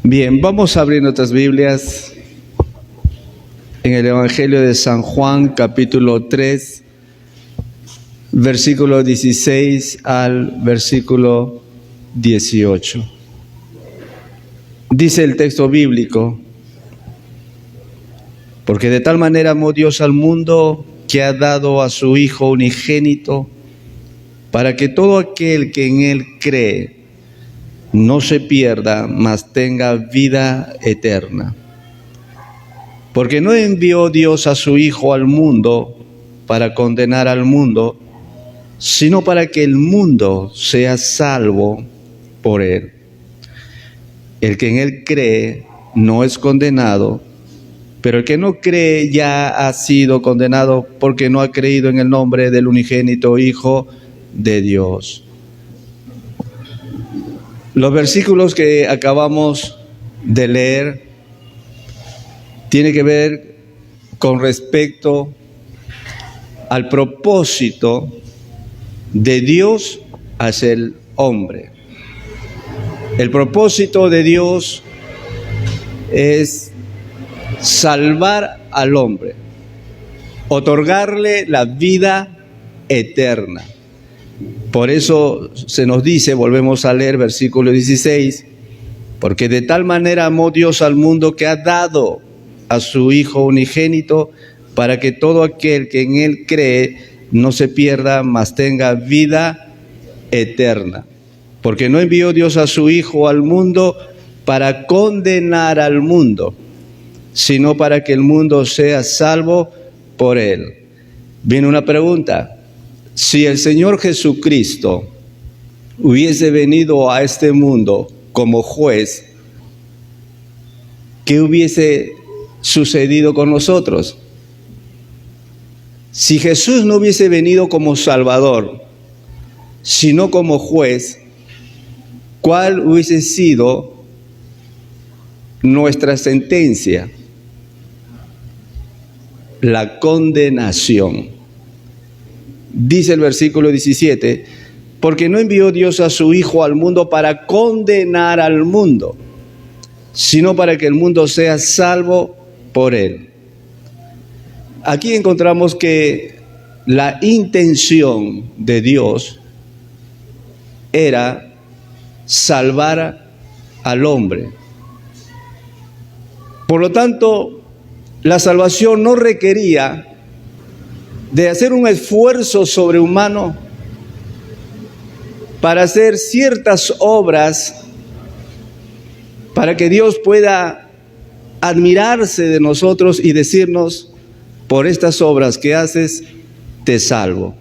Bien, vamos a abrir nuestras Biblias en el Evangelio de San Juan, capítulo 3, versículo 16 al versículo 18. Dice el texto bíblico: porque de tal manera amó Dios al mundo que ha dado a su Hijo unigénito, para que todo aquel que en Él cree no se pierda, mas tenga vida eterna. Porque no envió Dios a su Hijo al mundo para condenar al mundo, sino para que el mundo sea salvo por Él. El que en Él cree no es condenado, pero el que no cree ya ha sido condenado porque no ha creído en el nombre del unigénito Hijo de Dios. Los versículos que acabamos de leer tienen que ver con respecto al propósito de Dios hacia el hombre. El propósito de Dios es salvar al hombre, otorgarle la vida eterna. Por eso se nos dice, volvemos a leer versículo 16, porque de tal manera amó Dios al mundo que ha dado a su Hijo unigénito, para que todo aquel que en Él cree no se pierda, mas tenga vida eterna. Porque no envió Dios a su Hijo al mundo para condenar al mundo, sino para que el mundo sea salvo por Él. Viene una pregunta: si el Señor Jesucristo hubiese venido a este mundo como juez, ¿qué hubiese sucedido con nosotros? Si Jesús no hubiese venido como Salvador, sino como juez, ¿cuál hubiese sido nuestra sentencia? La condenación. Dice el versículo 17, porque no envió Dios a su Hijo al mundo para condenar al mundo, sino para que el mundo sea salvo por Él. Aquí encontramos que la intención de Dios era salvar al hombre. Por lo tanto, la salvación no requería de hacer un esfuerzo sobrehumano para hacer ciertas obras para que Dios pueda admirarse de nosotros y decirnos: por estas obras que haces, te salvo.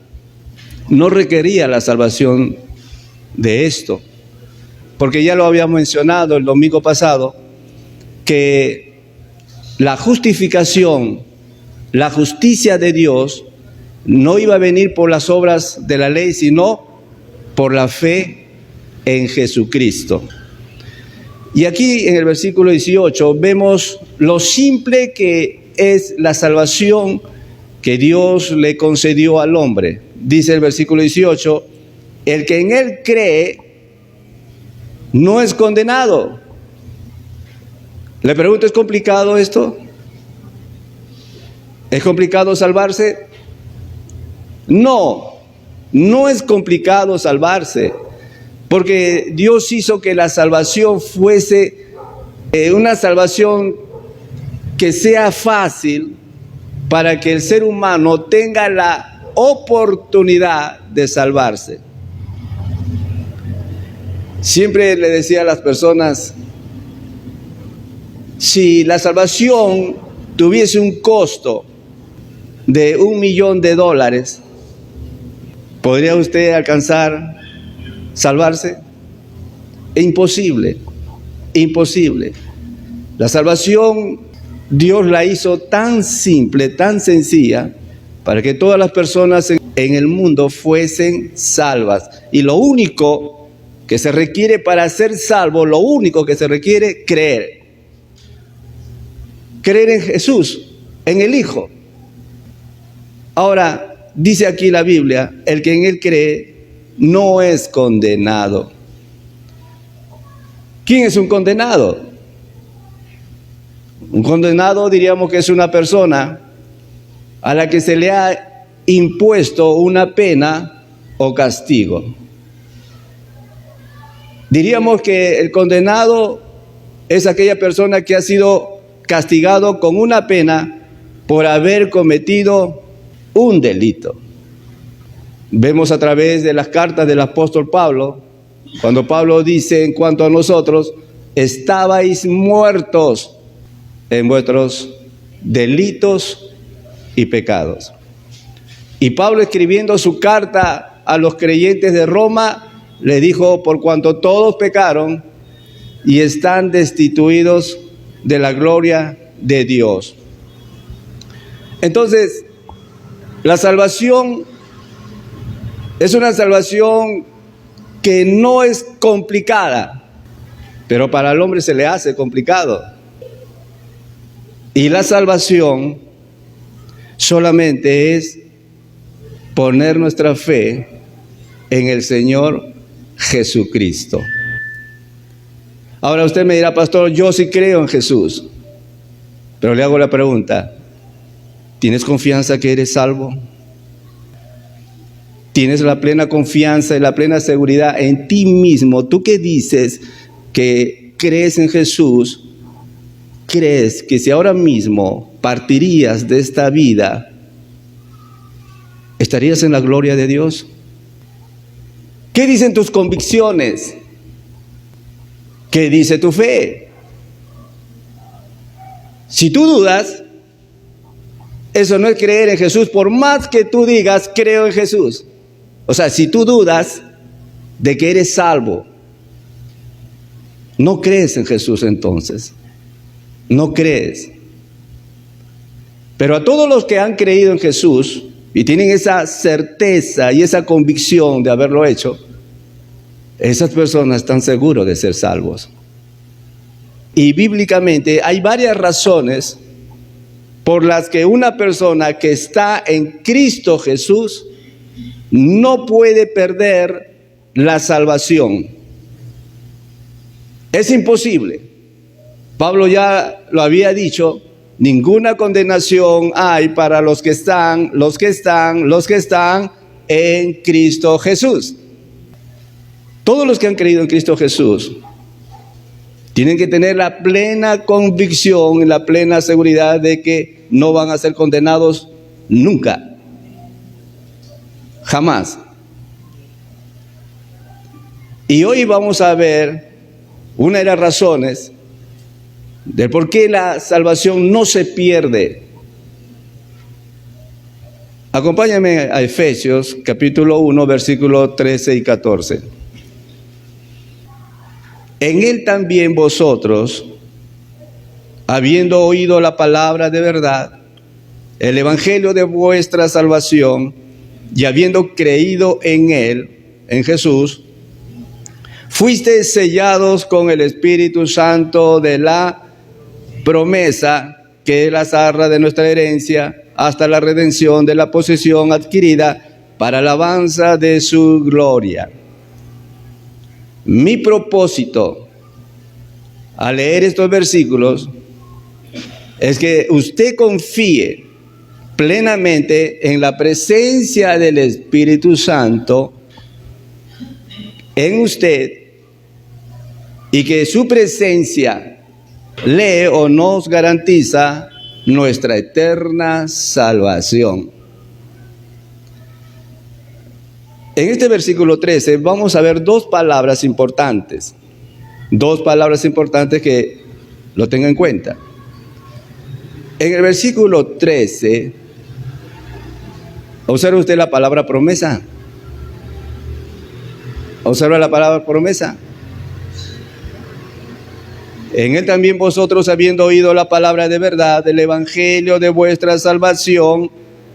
No requería la salvación de esto, porque ya lo habíamos mencionado el domingo pasado, que la justificación, la justicia de Dios, no iba a venir por las obras de la ley, sino por la fe en Jesucristo. Y aquí en el versículo 18 vemos lo simple que es la salvación que Dios le concedió al hombre. Dice el versículo 18, el que en Él cree no es condenado. Le pregunto, ¿es complicado esto? ¿Es complicado salvarse? No, no es complicado salvarse, porque Dios hizo que la salvación fuese una salvación que sea fácil para que el ser humano tenga la oportunidad de salvarse. Siempre le decía a las personas, si la salvación tuviese un costo de $1.000.000, ¿podría usted alcanzar salvarse? Imposible, imposible. La salvación Dios la hizo tan simple, tan sencilla, para que todas las personas en el mundo fuesen salvas. Y lo único que se requiere para ser salvo, lo único que se requiere, creer. Creer en Jesús, en el Hijo. Ahora, dice aquí la Biblia, el que en Él cree no es condenado. ¿Quién es un condenado? Un condenado diríamos que es una persona a la que se le ha impuesto una pena o castigo. Diríamos que el condenado es aquella persona que ha sido castigado con una pena por haber cometido un delito. Vemos a través de las cartas del apóstol Pablo, cuando Pablo dice en cuanto a nosotros, estabais muertos en vuestros delitos y pecados. Y Pablo, escribiendo su carta a los creyentes de Roma, le dijo, por cuanto todos pecaron y están destituidos de la gloria de Dios. Entonces, la salvación es una salvación que no es complicada, pero para el hombre se le hace complicado. Y la salvación solamente es poner nuestra fe en el Señor Jesucristo. Ahora usted me dirá, pastor, yo sí creo en Jesús, pero le hago la pregunta, ¿tienes confianza que eres salvo? ¿Tienes la plena confianza y la plena seguridad en ti mismo? Tú que dices que crees en Jesús, ¿crees que si ahora mismo partirías de esta vida, estarías en la gloria de Dios? ¿Qué dicen tus convicciones? ¿Qué dice tu fe? Si tú dudas, eso no es creer en Jesús, por más que tú digas, creo en Jesús. O sea, si tú dudas de que eres salvo, no crees en Jesús entonces. No crees. Pero a todos los que han creído en Jesús y tienen esa certeza y esa convicción de haberlo hecho, esas personas están seguros de ser salvos. Y bíblicamente hay varias razones por las que una persona que está en Cristo Jesús no puede perder la salvación. Es imposible. Pablo ya lo había dicho, ninguna condenación hay para los que están en Cristo Jesús. Todos los que han creído en Cristo Jesús tienen que tener la plena convicción y la plena seguridad de que no van a ser condenados nunca. Jamás. Y hoy vamos a ver una de las razones de por qué la salvación no se pierde. Acompáñame a Efesios capítulo 1, versículos 13 y 14. En él también vosotros, habiendo oído la palabra de verdad, el evangelio de vuestra salvación, y habiendo creído en él, en Jesús, fuisteis sellados con el Espíritu Santo de la promesa, que es la arra de nuestra herencia, hasta la redención de la posesión adquirida para alabanza de su gloria. Mi propósito al leer estos versículos es que usted confíe plenamente en la presencia del Espíritu Santo en usted y que su presencia le o nos garantiza nuestra eterna salvación. En este versículo 13 vamos a ver dos palabras importantes que lo tenga en cuenta. En el versículo 13, observa usted la palabra promesa. Observa la palabra promesa. En él también vosotros, habiendo oído la palabra de verdad, del evangelio de vuestra salvación,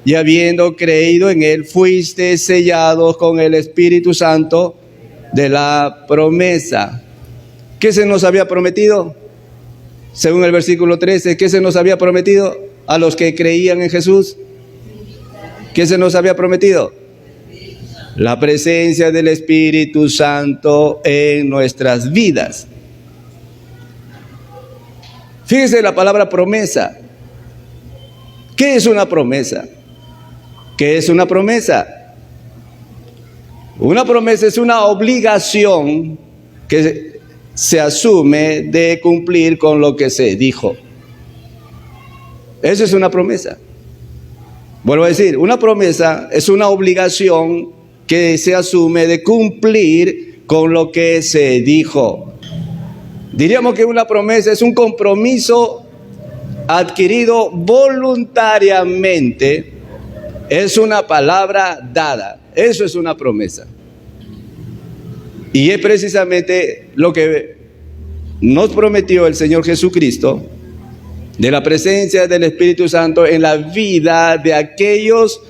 y habiendo creído en él, fuiste sellados con el Espíritu Santo de la promesa. ¿Qué se nos había prometido? Según el versículo 13, ¿qué se nos había prometido a los que creían en Jesús? ¿Qué se nos había prometido? La presencia del Espíritu Santo en nuestras vidas. Fíjese la palabra promesa. ¿Qué es una promesa? ¿Qué es una promesa? Una promesa es una obligación que se asume de cumplir con lo que se dijo. Eso es una promesa. Vuelvo a decir, una promesa es una obligación que se asume de cumplir con lo que se dijo. Diríamos que una promesa es un compromiso adquirido voluntariamente, es una palabra dada. Eso es una promesa. Y es precisamente lo que nos prometió el Señor Jesucristo, de la presencia del Espíritu Santo en la vida de aquellos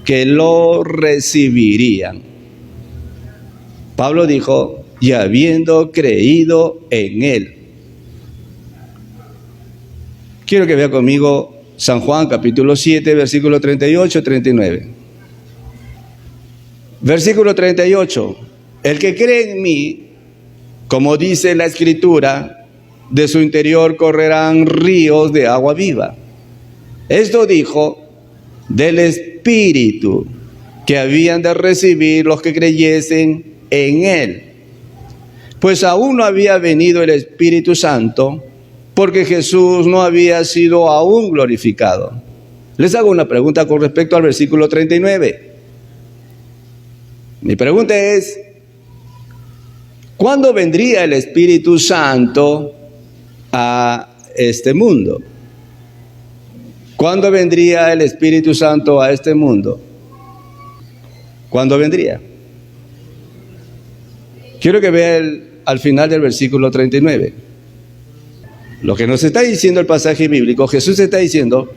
que lo recibirían. Pablo dijo, y habiendo creído en Él. Quiero que vea conmigo San Juan capítulo 7, versículo 38-39. Versículo 38. El que cree en mí, como dice la Escritura, de su interior correrán ríos de agua viva. Esto dijo del Espíritu que habían de recibir los que creyesen en Él. Pues aún no había venido el Espíritu Santo, porque Jesús no había sido aún glorificado. Les hago una pregunta con respecto al versículo 39. Mi pregunta es, ¿cuándo vendría el Espíritu Santo a este mundo? ¿Cuándo vendría el Espíritu Santo a este mundo? ¿Cuándo vendría? Quiero que vea al final del versículo 39. Lo que nos está diciendo el pasaje bíblico, Jesús está diciendo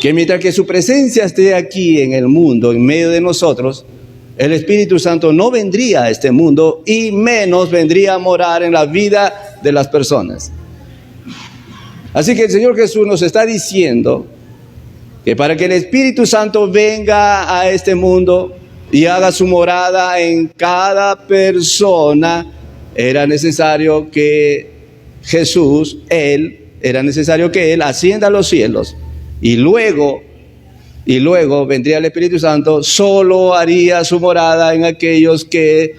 que mientras que su presencia esté aquí en el mundo, en medio de nosotros, el Espíritu Santo no vendría a este mundo y menos vendría a morar en la vida de las personas. Así que el Señor Jesús nos está diciendo que para que el Espíritu Santo venga a este mundo y haga su morada en cada persona, era necesario que Jesús, era necesario que Él ascienda a los cielos y luego vendría el Espíritu Santo, solo haría su morada en aquellos que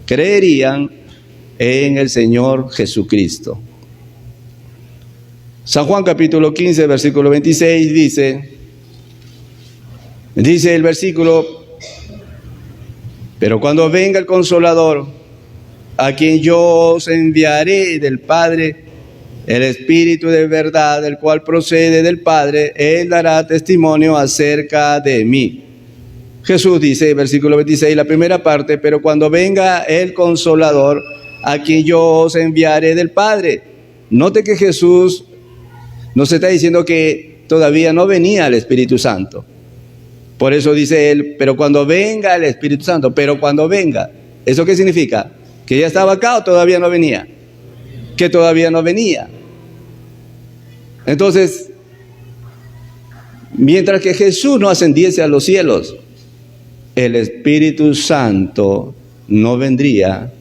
creerían en el Señor Jesucristo. San Juan capítulo 15, versículo 26 dice el versículo, pero cuando venga el Consolador, a quien yo os enviaré del Padre, el Espíritu de verdad, el cual procede del Padre, Él dará testimonio acerca de mí. Jesús dice, versículo 26, la primera parte, pero cuando venga el Consolador, a quien yo os enviaré del Padre. Note que Jesús nos está diciendo que todavía no venía el Espíritu Santo. Por eso dice Él, pero cuando venga el Espíritu Santo, pero cuando venga. ¿Eso qué significa? ¿Que ya estaba acá o todavía no venía? Que todavía no venía. Entonces, mientras que Jesús no ascendiese a los cielos, el Espíritu Santo no vendría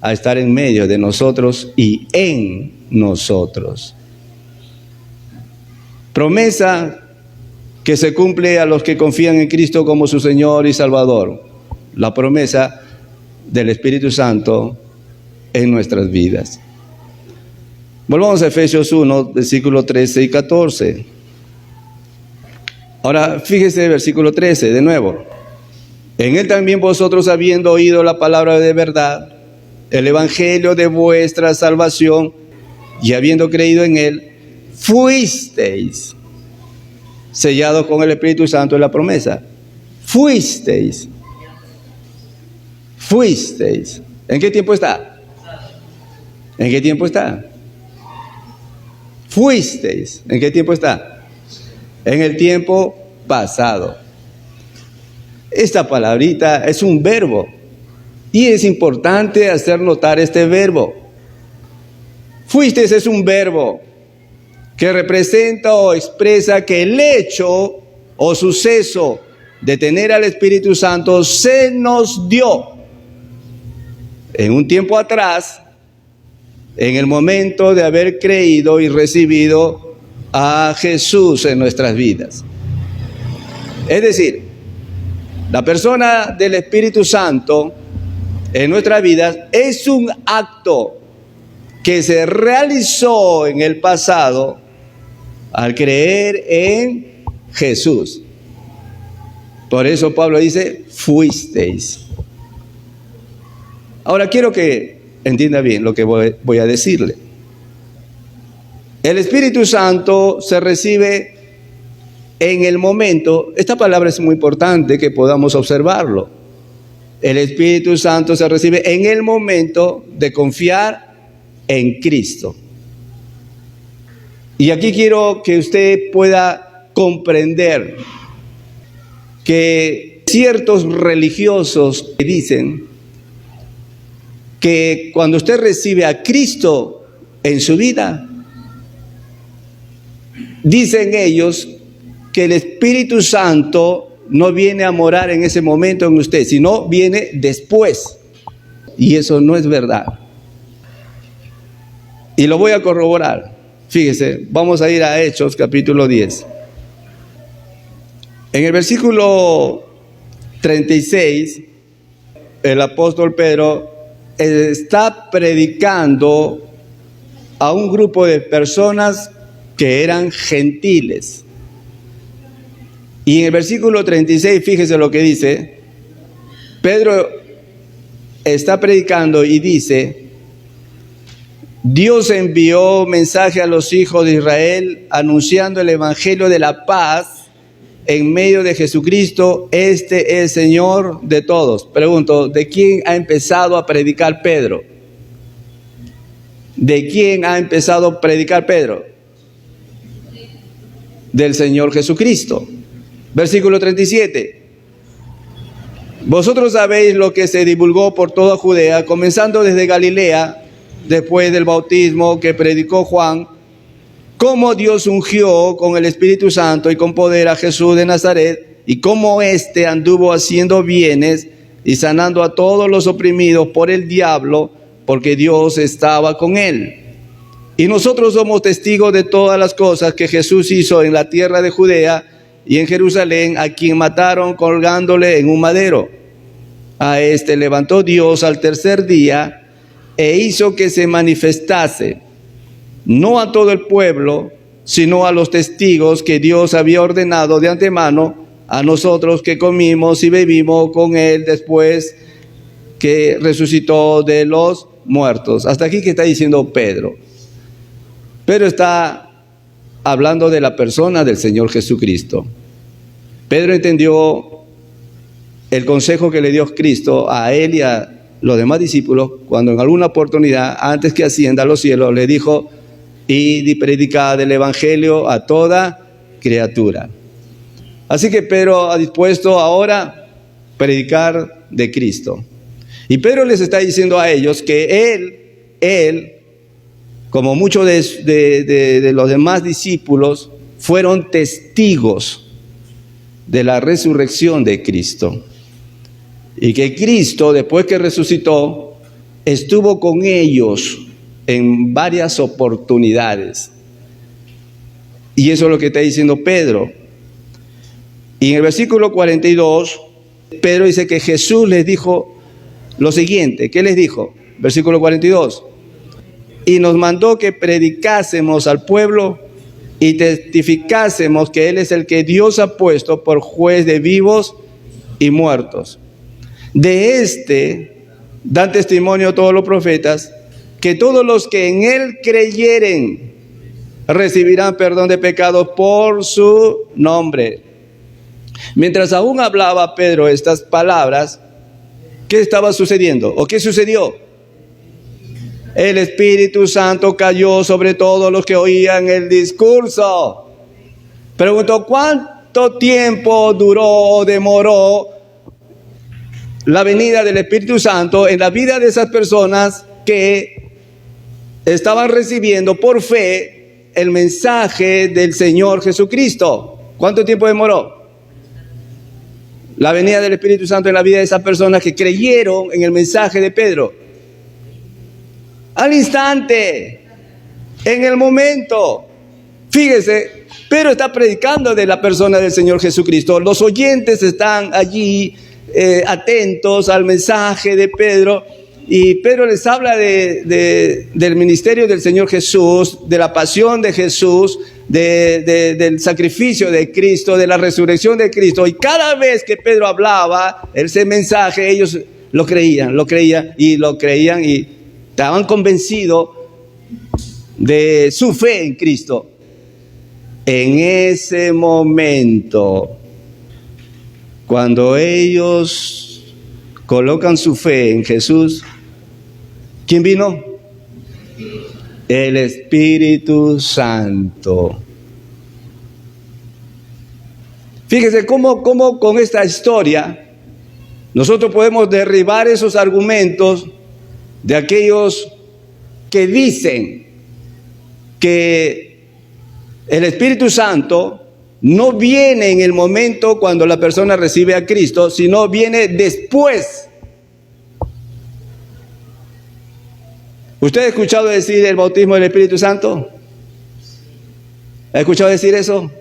a estar en medio de nosotros y en nosotros. Promesa que se cumple a los que confían en Cristo como su Señor y Salvador. La promesa del Espíritu Santo en nuestras vidas. Volvamos a Efesios 1, versículos 13 y 14. Ahora, fíjese el versículo 13, de nuevo. En Él también vosotros, habiendo oído la palabra de verdad, el evangelio de vuestra salvación, y habiendo creído en Él, fuisteis sellados con el Espíritu Santo en la promesa. Fuisteis. ¿En qué tiempo está? ¿En qué tiempo está? Fuisteis. ¿En qué tiempo está? En el tiempo pasado. Esta palabrita es un verbo y es importante hacer notar este verbo. Fuisteis es un verbo que representa o expresa que el hecho o suceso de tener al Espíritu Santo se nos dio en un tiempo atrás en el momento de haber creído y recibido a Jesús en nuestras vidas. Es decir, la persona del Espíritu Santo en nuestras vidas es un acto que se realizó en el pasado al creer en Jesús. Por eso Pablo dice, fuisteis. Ahora quiero que entienda bien lo que voy a decirle. El Espíritu Santo se recibe en el momento, esta palabra es muy importante que podamos observarlo. El Espíritu Santo se recibe en el momento de confiar en Cristo. Y aquí quiero que usted pueda comprender que ciertos religiosos dicen que cuando usted recibe a Cristo en su vida, dicen ellos que el Espíritu Santo no viene a morar en ese momento en usted, sino viene después. Y eso no es verdad. Y lo voy a corroborar. Fíjese, vamos a ir a Hechos capítulo 10. En el versículo 36, el apóstol Pedro está predicando a un grupo de personas que eran gentiles. Y en el versículo 36, fíjese lo que dice. Pedro está predicando y dice: Dios envió mensaje a los hijos de Israel anunciando el evangelio de la paz en medio de Jesucristo. Este es Señor de todos. Pregunto, ¿de quién ha empezado a predicar Pedro? ¿De quién ha empezado a predicar Pedro? Del Señor Jesucristo. Versículo 37. Vosotros sabéis lo que se divulgó por toda Judea, comenzando desde Galilea, después del bautismo que predicó Juan, cómo Dios ungió con el Espíritu Santo y con poder a Jesús de Nazaret, y cómo éste anduvo haciendo bienes y sanando a todos los oprimidos por el diablo, porque Dios estaba con él. Y nosotros somos testigos de todas las cosas que Jesús hizo en la tierra de Judea y en Jerusalén, a quien mataron colgándole en un madero. A este levantó Dios al tercer día e hizo que se manifestase, no a todo el pueblo, sino a los testigos que Dios había ordenado de antemano, a nosotros que comimos y bebimos con él después que resucitó de los muertos. Hasta aquí que está diciendo Pedro. Pedro está hablando de la persona del Señor Jesucristo. Pedro entendió el consejo que le dio Cristo a él y a los demás discípulos cuando en alguna oportunidad, antes que ascienda a los cielos, le dijo: id y predicad el evangelio a toda criatura. Así que Pedro ha dispuesto ahora predicar de Cristo. Y Pedro les está diciendo a ellos que él, como muchos de los demás discípulos, fueron testigos de la resurrección de Cristo. Y que Cristo, después que resucitó, estuvo con ellos en varias oportunidades. Y eso es lo que está diciendo Pedro. Y en el versículo 42, Pedro dice que Jesús les dijo lo siguiente. ¿Qué les dijo? Versículo 42. Y nos mandó que predicásemos al pueblo y testificásemos que Él es el que Dios ha puesto por juez de vivos y muertos. De este dan testimonio todos los profetas, que todos los que en Él creyeren recibirán perdón de pecados por su nombre. Mientras aún hablaba Pedro estas palabras, ¿qué estaba sucediendo? ¿O qué sucedió? El Espíritu Santo cayó sobre todos los que oían el discurso. Preguntó, ¿cuánto tiempo duró o demoró la venida del Espíritu Santo en la vida de esas personas que estaban recibiendo por fe el mensaje del Señor Jesucristo? ¿Cuánto tiempo demoró la venida del Espíritu Santo en la vida de esas personas que creyeron en el mensaje de Pedro? al instante, en el momento. Fíjese, Pedro está predicando de la persona del Señor Jesucristo. Los oyentes están allí atentos al mensaje de Pedro. Y Pedro les habla del ministerio del Señor Jesús, de la pasión de Jesús, del sacrificio de Cristo, de la resurrección de Cristo. Y cada vez que Pedro hablaba ese mensaje, ellos lo creían y estaban convencidos de su fe en Cristo. En ese momento, cuando ellos colocan su fe en Jesús, ¿quién vino? El Espíritu Santo. Fíjese cómo con esta historia nosotros podemos derribar esos argumentos de aquellos que dicen que el Espíritu Santo no viene en el momento cuando la persona recibe a Cristo, sino viene después. ¿Usted ha escuchado decir el bautismo del Espíritu Santo? ¿Ha escuchado decir eso?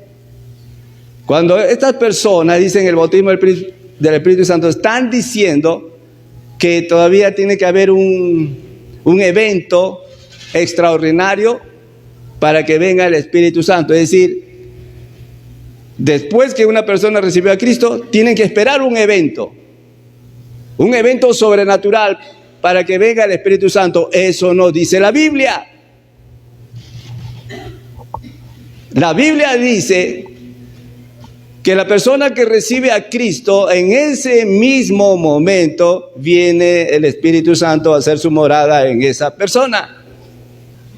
Cuando estas personas dicen el bautismo del Espíritu Santo, están diciendo que todavía tiene que haber un evento extraordinario para que venga el Espíritu Santo. Es decir, después que una persona recibió a Cristo, tienen que esperar un evento sobrenatural para que venga el Espíritu Santo. Eso no dice la Biblia. La Biblia dice que la persona que recibe a Cristo, en ese mismo momento viene el Espíritu Santo a hacer su morada en esa persona.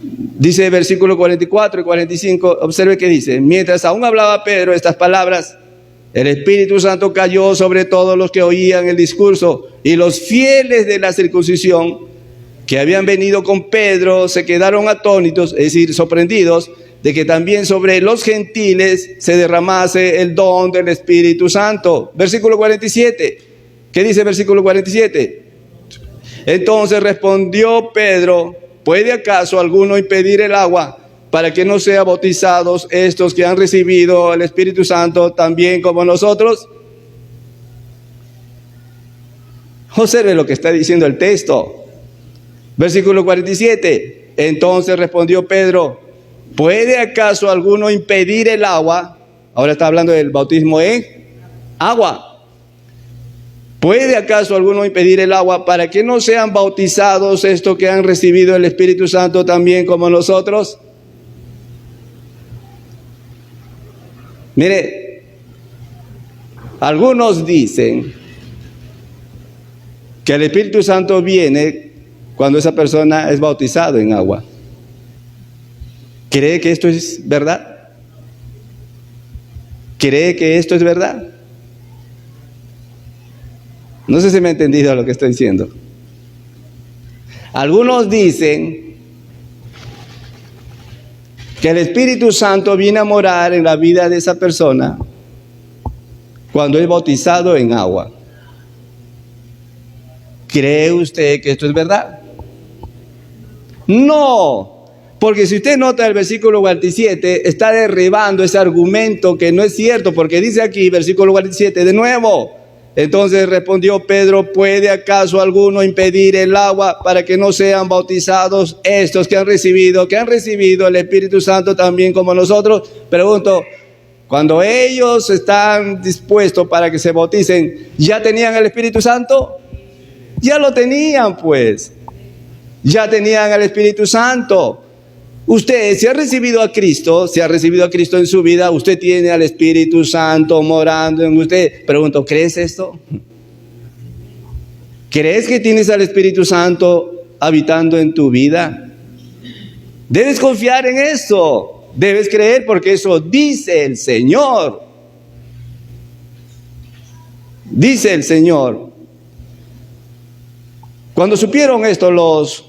Dice el versículo 44 y 45, observe que dice: mientras aún hablaba Pedro estas palabras, el Espíritu Santo cayó sobre todos los que oían el discurso, y los fieles de la circuncisión que habían venido con Pedro se quedaron atónitos, es decir, sorprendidos, de que también sobre los gentiles se derramase el don del Espíritu Santo. Versículo 47, ¿qué dice el versículo 47? Entonces respondió Pedro: ¿puede acaso alguno impedir el agua para que no sean bautizados estos que han recibido el Espíritu Santo también como nosotros? Observe lo que está diciendo el texto. Versículo 47. Entonces respondió Pedro: ¿puede acaso alguno impedir el agua? Ahora está hablando del bautismo en agua. ¿Puede acaso alguno impedir el agua para que no sean bautizados estos que han recibido el Espíritu Santo también como nosotros? Mire, algunos dicen que el Espíritu Santo viene cuando esa persona es bautizado en agua. ¿Cree que esto es verdad? ¿Cree que esto es verdad? No sé si me ha entendido lo que estoy diciendo. Algunos dicen que el Espíritu Santo viene a morar en la vida de esa persona cuando es bautizado en agua. ¿Cree usted que esto es verdad? No, porque si usted nota el versículo 47, está derribando ese argumento que no es cierto, porque dice aquí, versículo 47, de nuevo: entonces respondió Pedro: ¿puede acaso alguno impedir el agua para que no sean bautizados estos que han recibido el Espíritu Santo también como nosotros? Pregunto, cuando ellos están dispuestos para que se bauticen, ¿ya tenían el Espíritu Santo? Ya lo tenían, pues. Ya tenían el Espíritu Santo. Usted, si ha recibido a Cristo en su vida, usted tiene al Espíritu Santo morando en usted. Pregunto, ¿crees esto? ¿Crees que tienes al Espíritu Santo habitando en tu vida? Debes confiar en eso. Debes creer, porque eso dice el Señor. Dice el Señor. Cuando supieron esto los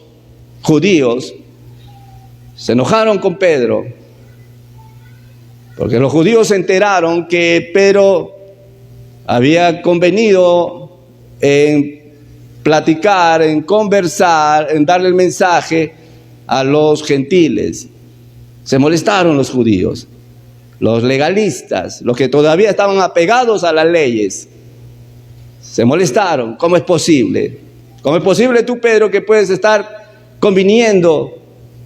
judíos, se enojaron con Pedro, porque los judíos se enteraron que Pedro había convenido en platicar, en conversar, en darle el mensaje a los gentiles. Se molestaron los judíos, los legalistas, los que todavía estaban apegados a las leyes. Se molestaron. ¿Cómo es posible? ¿Cómo es posible tú, Pedro, que puedes estar conviniendo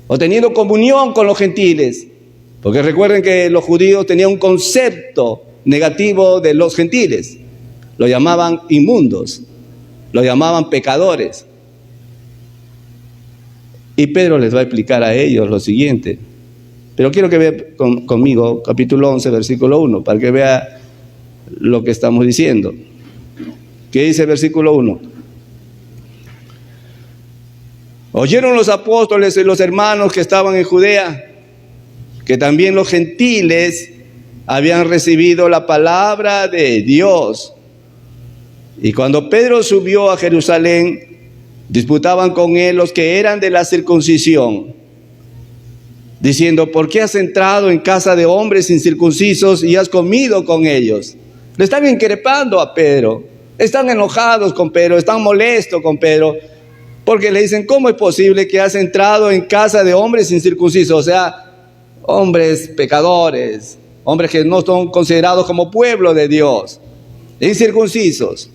o teniendo comunión con los gentiles? Porque recuerden que los judíos tenían un concepto negativo de los gentiles. Lo llamaban inmundos, lo llamaban pecadores. Y Pedro les va a explicar a ellos lo siguiente. Pero quiero que vea conmigo capítulo 11, versículo 1, para que vea lo que estamos diciendo. ¿Qué dice el versículo 1? Oyeron los apóstoles y los hermanos que estaban en Judea que también los gentiles habían recibido la palabra de Dios. Y cuando Pedro subió a Jerusalén, disputaban con él los que eran de la circuncisión, diciendo: ¿por qué has entrado en casa de hombres incircuncisos y has comido con ellos? Le están increpando a Pedro, están enojados con Pedro, están molestos con Pedro, porque le dicen: ¿cómo es posible que has entrado en casa de hombres incircuncisos? O sea, hombres pecadores, hombres que no son considerados como pueblo de Dios, incircuncisos.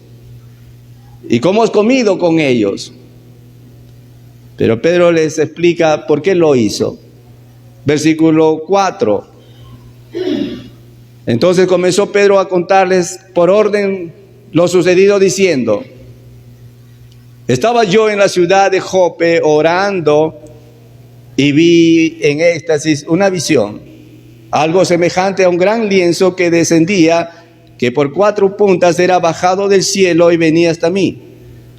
¿Y cómo has comido con ellos? Pero Pedro les explica por qué lo hizo. Versículo 4. Entonces comenzó Pedro a contarles por orden lo sucedido, diciendo: estaba yo en la ciudad de Jope orando y vi en éxtasis una visión, algo semejante a un gran lienzo que descendía, que por 4 puntas era bajado del cielo y venía hasta mí.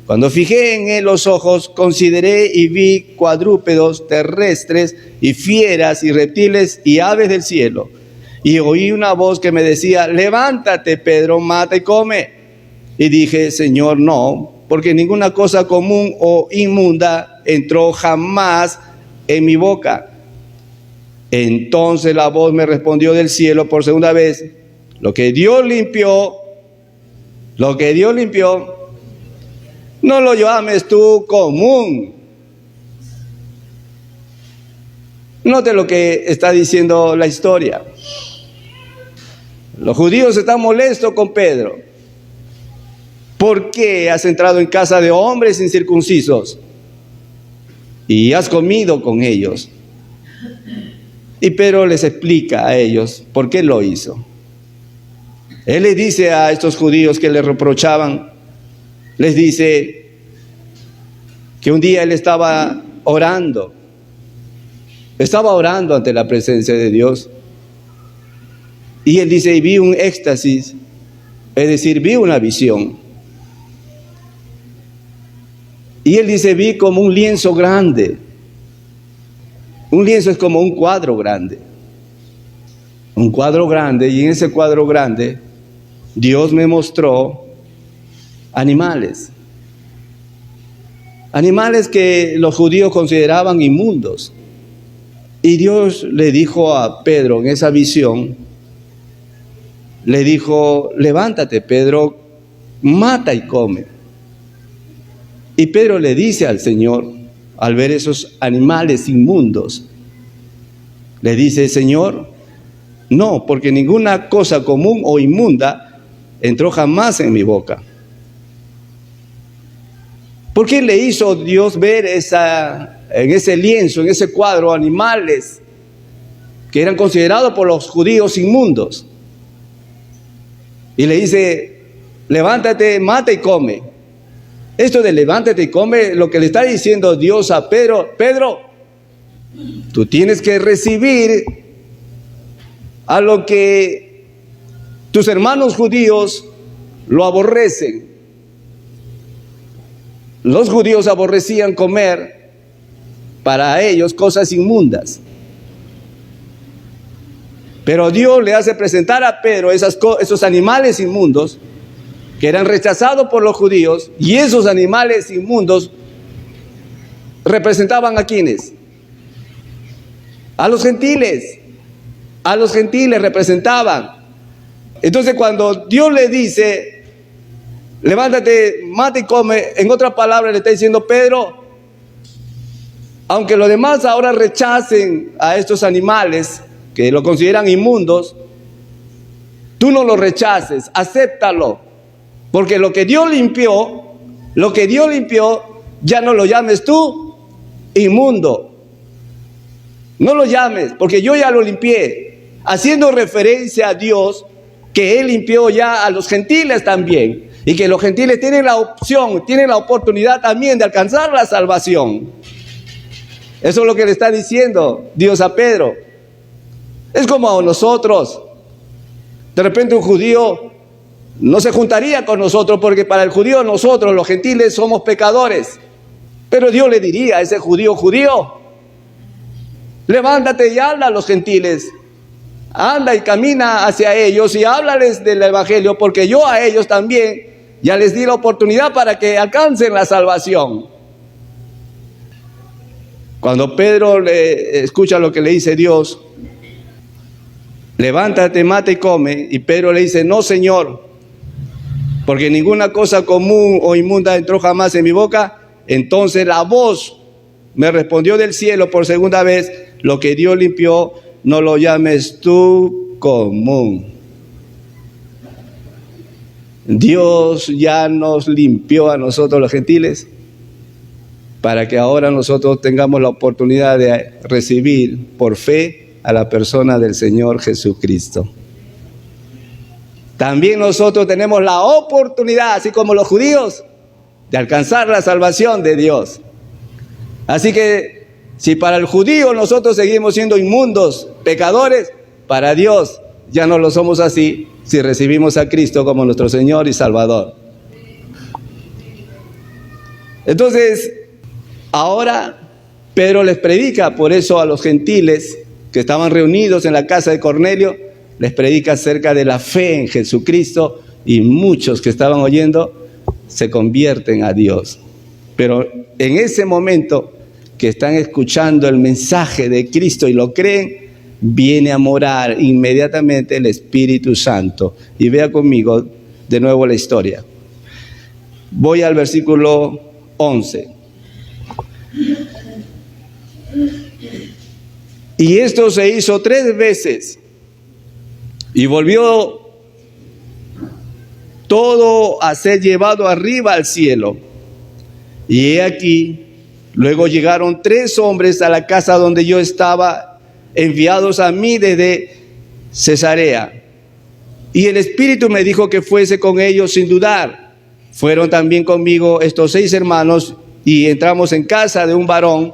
Cuando fijé en él los ojos, consideré y vi cuadrúpedos terrestres y fieras y reptiles y aves del cielo. Y oí una voz que me decía: levántate, Pedro, mata y come. Y dije: Señor, no, porque ninguna cosa común o inmunda entró jamás en mi boca. Entonces la voz me respondió del cielo por segunda vez: lo que Dios limpió, no lo llames tú común. Note lo que está diciendo la historia. Los judíos están molestos con Pedro. ¿Por qué has entrado en casa de hombres incircuncisos y has comido con ellos? Y Pedro les explica a ellos por qué lo hizo. Él les dice a estos judíos que le reprochaban, les dice que un día él estaba orando ante la presencia de Dios. Y él dice: y vi un éxtasis, es decir, vi una visión. Y él dice: vi como un lienzo grande. Un lienzo es como un cuadro grande. Un cuadro grande, y en ese cuadro grande Dios me mostró animales. Animales que los judíos consideraban inmundos. Y Dios le dijo a Pedro en esa visión, le dijo: levántate, Pedro, mata y come. Y Pedro le dice al Señor, al ver esos animales inmundos, le dice: Señor, no, porque ninguna cosa común o inmunda entró jamás en mi boca. ¿Por qué le hizo Dios ver en ese lienzo, en ese cuadro, animales que eran considerados por los judíos inmundos? Y le dice: levántate, mata y come. Esto de levántate y come, lo que le está diciendo Dios a Pedro: Pedro, tú tienes que recibir a lo que tus hermanos judíos lo aborrecen. Los judíos aborrecían comer para ellos cosas inmundas. Pero Dios le hace presentar a Pedro esos animales inmundos que eran rechazados por los judíos, y esos animales inmundos representaban ¿a quiénes? A los gentiles. A los gentiles representaban. Entonces, cuando Dios le dice: levántate, mata y come. En otras palabras le está diciendo: Pedro, aunque los demás ahora rechacen a estos animales que lo consideran inmundos, tú no lo rechaces, acéptalo, porque lo que Dios limpió, ya no lo llames tú inmundo. No lo llames, porque yo ya lo limpié, haciendo referencia a Dios, que Él limpió ya a los gentiles también, y que los gentiles tienen la opción, tienen la oportunidad también de alcanzar la salvación. Eso es lo que le está diciendo Dios a Pedro. Es como a nosotros. De repente un judío no se juntaría con nosotros, porque para el judío nosotros, los gentiles, somos pecadores. Pero Dios le diría a ese judío: levántate y habla a los gentiles. Anda y camina hacia ellos y háblales del evangelio, porque yo a ellos también ya les di la oportunidad para que alcancen la salvación. Cuando Pedro le escucha lo que le dice Dios: levántate, mata y come, y Pedro le dice: no, Señor, porque ninguna cosa común o inmunda entró jamás en mi boca. Entonces la voz me respondió del cielo por segunda vez: lo que Dios limpió, no lo llames tú común. Dios ya nos limpió a nosotros los gentiles, para que ahora nosotros tengamos la oportunidad de recibir por fe a la persona del Señor Jesucristo. También nosotros tenemos la oportunidad, así como los judíos, de alcanzar la salvación de Dios. Así que si para el judío nosotros seguimos siendo inmundos, pecadores, para Dios ya no lo somos así, si recibimos a Cristo como nuestro Señor y Salvador. Entonces, ahora Pedro les predica, por eso a los gentiles que estaban reunidos en la casa de Cornelio, les predica acerca de la fe en Jesucristo, y muchos que estaban oyendo se convierten a Dios. Pero en ese momento que están escuchando el mensaje de Cristo y lo creen, viene a morar inmediatamente el Espíritu Santo. Y vea conmigo de nuevo la historia. Voy al versículo 11. Y esto se hizo 3 veces, y volvió todo a ser llevado arriba al cielo. Y he aquí, luego llegaron 3 hombres a la casa donde yo estaba, enviados a mí desde Cesarea. Y el Espíritu me dijo que fuese con ellos sin dudar. Fueron también conmigo estos 6 hermanos, y entramos en casa de un varón,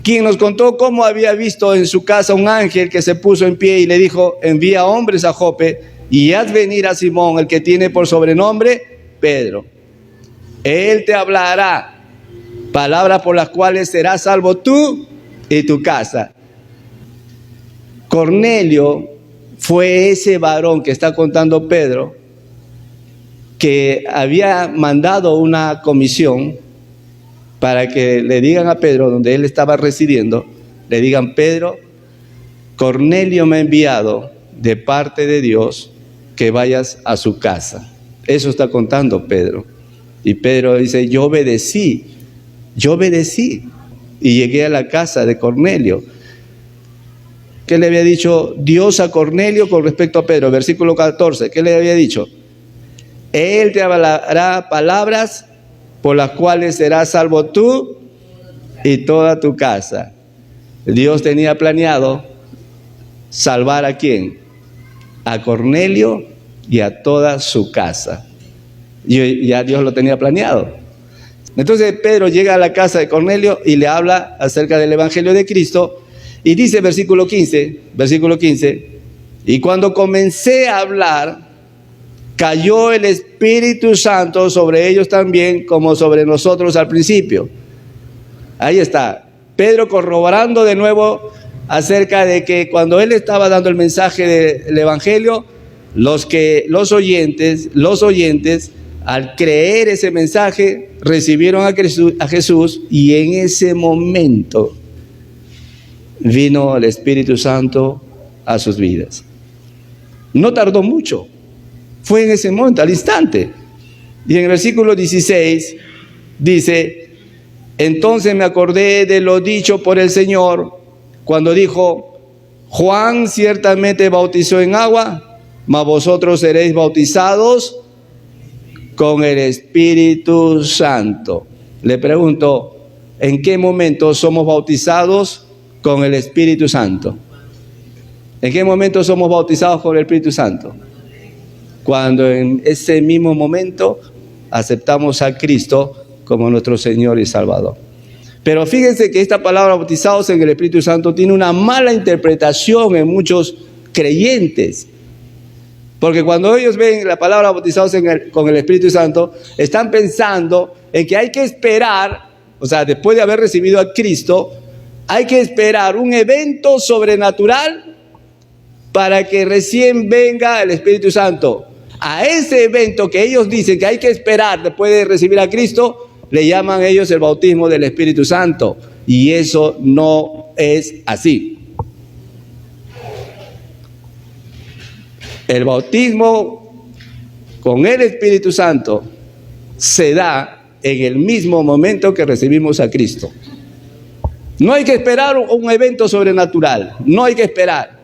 quien nos contó cómo había visto en su casa un ángel que se puso en pie y le dijo: envía hombres a Jope y haz venir a Simón, el que tiene por sobrenombre Pedro. Él te hablará palabras por las cuales serás salvo tú y tu casa. Cornelio fue ese varón que está contando Pedro, que había mandado una comisión para que le digan a Pedro, donde él estaba residiendo, le digan: Pedro, Cornelio me ha enviado de parte de Dios que vayas a su casa. Eso está contando Pedro. Y Pedro dice: yo obedecí y llegué a la casa de Cornelio. ¿Qué le había dicho Dios a Cornelio con respecto a Pedro? Versículo 14, ¿qué le había dicho? Él te hablará palabras por las cuales serás salvo tú y toda tu casa. Dios tenía planeado salvar ¿a quién? A Cornelio y a toda su casa. Y ya Dios lo tenía planeado. Entonces Pedro llega a la casa de Cornelio y le habla acerca del evangelio de Cristo, y dice versículo 15, y cuando comencé a hablar, cayó el Espíritu Santo sobre ellos también, como sobre nosotros al principio. Ahí está, Pedro corroborando de nuevo acerca de que cuando él estaba dando el mensaje del evangelio, los oyentes, al creer ese mensaje, recibieron a Jesús, y en ese momento vino el Espíritu Santo a sus vidas. No tardó mucho. Fue en ese momento, al instante. Y en el versículo 16 dice: entonces me acordé de lo dicho por el Señor cuando dijo: Juan ciertamente bautizó en agua, mas vosotros seréis bautizados con el Espíritu Santo. Le pregunto, ¿en qué momento somos bautizados con el Espíritu Santo? ¿En qué momento somos bautizados con el Espíritu Santo? Cuando en ese mismo momento aceptamos a Cristo como nuestro Señor y Salvador. Pero fíjense que esta palabra bautizados en el Espíritu Santo tiene una mala interpretación en muchos creyentes. Porque cuando ellos ven la palabra bautizados con el Espíritu Santo, están pensando en que hay que esperar, o sea, después de haber recibido a Cristo, hay que esperar un evento sobrenatural para que recién venga el Espíritu Santo. A ese evento que ellos dicen que hay que esperar después de recibir a Cristo, le llaman ellos el bautismo del Espíritu Santo. Y eso no es así. El bautismo con el Espíritu Santo se da en el mismo momento que recibimos a Cristo. No hay que esperar un evento sobrenatural, no hay que esperar.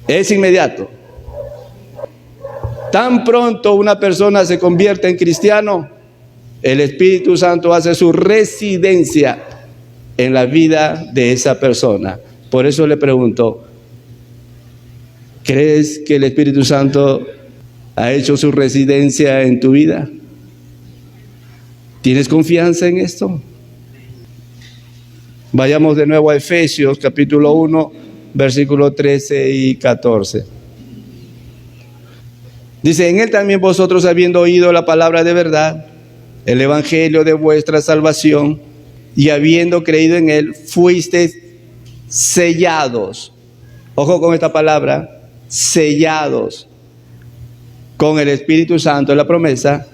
Es inmediato. Tan pronto una persona se convierte en cristiano, el Espíritu Santo hace su residencia en la vida de esa persona. Por eso le pregunto, ¿crees que el Espíritu Santo ha hecho su residencia en tu vida? ¿Tienes confianza en esto? Vayamos de nuevo a Efesios capítulo 1, versículos 13 y 14. Dice: en él también vosotros, habiendo oído la palabra de verdad, el evangelio de vuestra salvación, y habiendo creído en él, fuisteis sellados. Ojo con esta palabra, sellados con el Espíritu Santo, la promesa,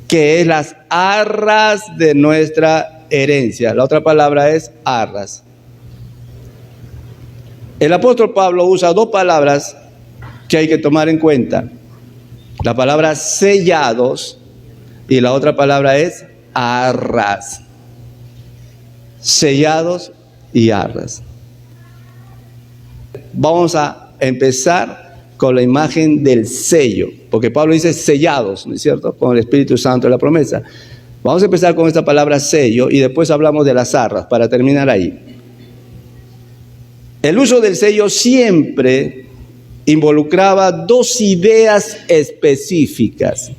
que es las arras de nuestra herencia. La otra palabra es arras. El apóstol Pablo usa dos palabras que hay que tomar en cuenta. La palabra sellados y la otra palabra es arras. Sellados y arras. Vamos a empezar con la imagen del sello, porque Pablo dice sellados, ¿no es cierto?, con el Espíritu Santo de la promesa. Vamos a empezar con esta palabra sello y después hablamos de las arras para terminar ahí. El uso del sello siempre involucraba dos ideas específicas.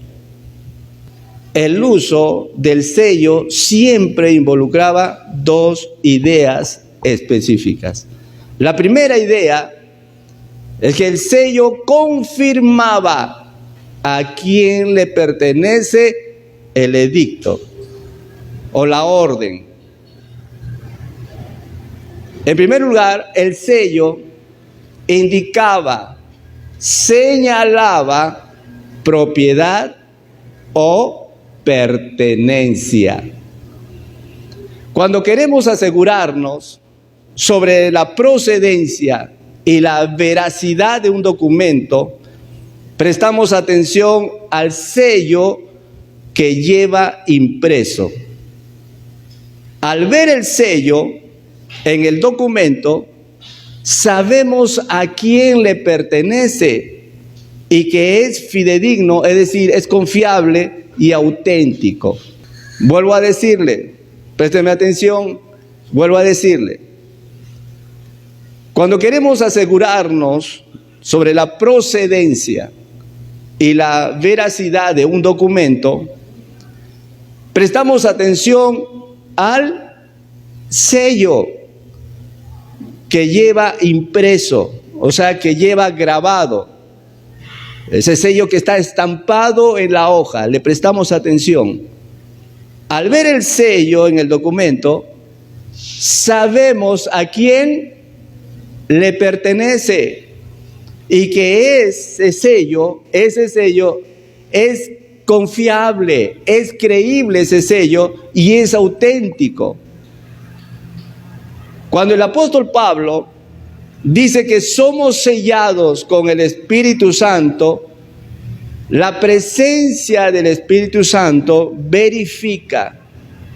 El uso del sello siempre involucraba dos ideas específicas. La primera idea es que el sello confirmaba a quién le pertenece el edicto o la orden. En primer lugar, el sello indicaba, señalaba propiedad o pertenencia. Cuando queremos asegurarnos sobre la procedencia y la veracidad de un documento, prestamos atención al sello que lleva impreso. Al ver el sello en el documento, sabemos a quién le pertenece y que es fidedigno, es decir, es confiable y auténtico. Vuelvo a decirle, présteme atención, vuelvo a decirle, cuando queremos asegurarnos sobre la procedencia y la veracidad de un documento, prestamos atención al sello que lleva impreso, o sea, que lleva grabado. Ese sello que está estampado en la hoja, le prestamos atención. Al ver el sello en el documento, sabemos a quién le pertenece y que ese sello es confiable, es creíble ese sello y es auténtico. Cuando el apóstol Pablo dice que somos sellados con el Espíritu Santo, La presencia del Espíritu Santo verifica,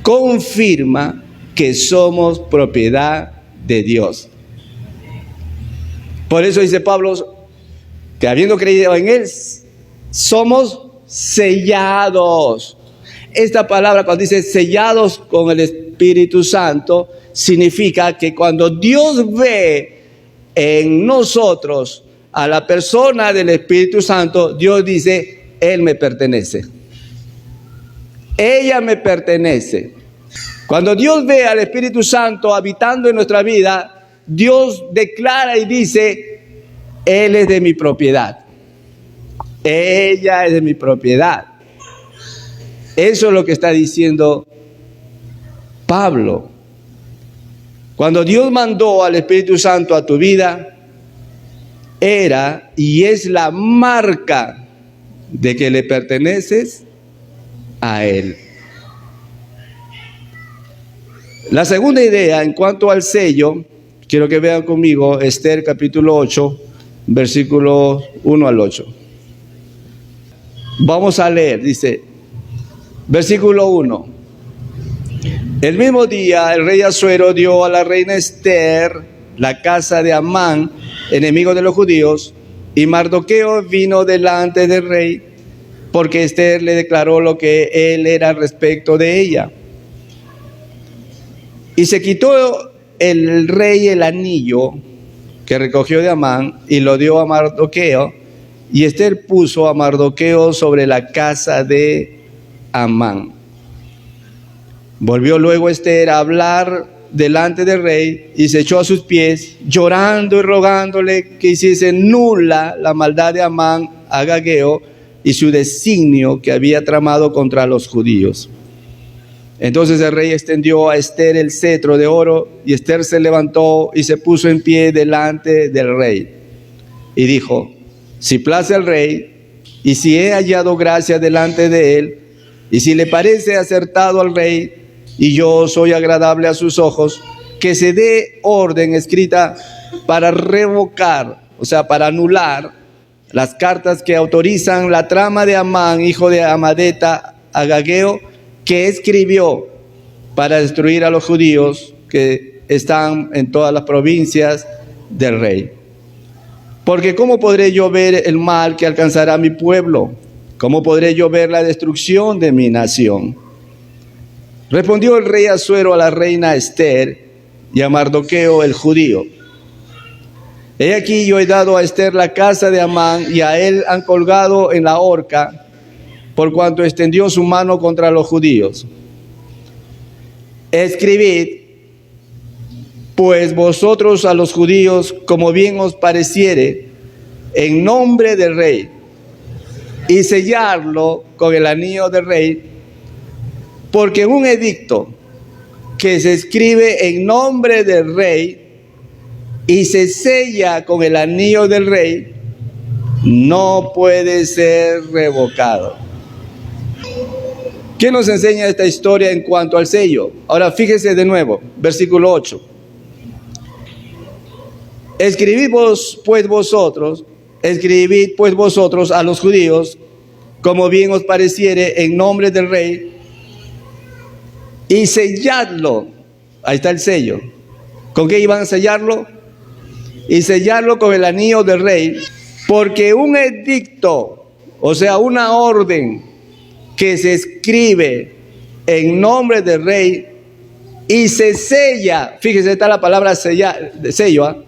confirma que somos propiedad de Dios. Por eso dice Pablo que habiendo creído en Él, somos sellados. Esta palabra, cuando dice sellados con el Espíritu Santo, significa que cuando Dios ve en nosotros a la persona del Espíritu Santo, Dios dice, Él me pertenece. Ella me pertenece. Cuando Dios ve al Espíritu Santo habitando en nuestra vida, Dios declara y dice, Él es de mi propiedad. Ella es de mi propiedad. Eso es lo que está diciendo Pablo. Cuando Dios mandó al Espíritu Santo a tu vida, era y es la marca de que le perteneces a Él. La segunda idea en cuanto al sello, quiero que vean conmigo Esther capítulo 8, versículos 1 al 8. Vamos a leer, dice, versículo 1. El mismo día el rey Asuero dio a la reina Esther la casa de Amán, enemigo de los judíos, y Mardoqueo vino delante del rey, porque Esther le declaró lo que él era respecto de ella. Y se quitó el rey el anillo que recogió de Amán y lo dio a Mardoqueo, y Esther puso a Mardoqueo sobre la casa de Amán. Volvió luego Esther a hablar delante del rey y se echó a sus pies, llorando y rogándole que hiciese nula la maldad de Amán agageo y su designio que había tramado contra los judíos. Entonces el rey extendió a Esther el cetro de oro, y Esther se levantó y se puso en pie delante del rey. Y dijo, si place al rey, y si he hallado gracia delante de él, y si le parece acertado al rey, y yo soy agradable a sus ojos, que se dé orden escrita para revocar, o sea, para anular las cartas que autorizan la trama de Amán, hijo de Amadeta, agageo, que escribió para destruir a los judíos que están en todas las provincias del rey. Porque ¿cómo podré yo ver el mal que alcanzará a mi pueblo? ¿Cómo podré yo ver la destrucción de mi nación? Respondió el rey Asuero a la reina Esther y a Mardoqueo el judío. He aquí yo he dado a Esther la casa de Amán, y a él han colgado en la horca, por cuanto extendió su mano contra los judíos. Escribid, pues vosotros a los judíos, como bien os pareciere, en nombre del rey, y sellarlo con el anillo del rey, porque un edicto que se escribe en nombre del rey y se sella con el anillo del rey, no puede ser revocado. ¿Qué nos enseña esta historia en cuanto al sello? Ahora fíjese de nuevo, versículo 8. Escribid pues vosotros a los judíos, como bien os pareciere, en nombre del rey, y selladlo. Ahí está el sello. ¿Con qué iban a sellarlo? Y sellarlo con el anillo del rey, porque un edicto, o sea, una orden que se escribe en nombre del rey y se sella, fíjese, está la palabra sello,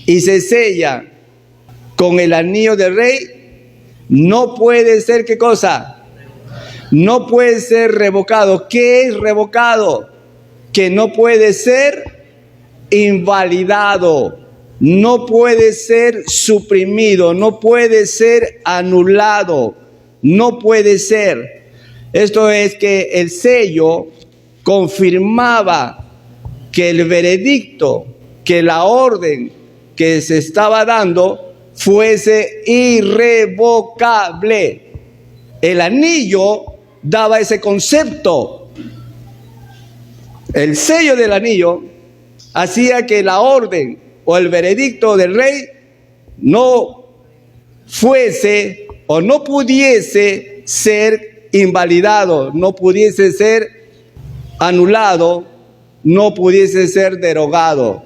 y se sella con el anillo del rey, no puede ser, ¿qué cosa? No puede ser revocado. ¿Qué es revocado? Que no puede ser invalidado, no puede ser suprimido, no puede ser anulado, no puede ser. Esto es que el sello confirmaba que el veredicto, que la orden que se estaba dando fuese irrevocable. El anillo daba ese concepto. El sello del anillo hacía que la orden o el veredicto del rey no fuese o no pudiese ser invalidado, no pudiese ser anulado, no pudiese ser derogado.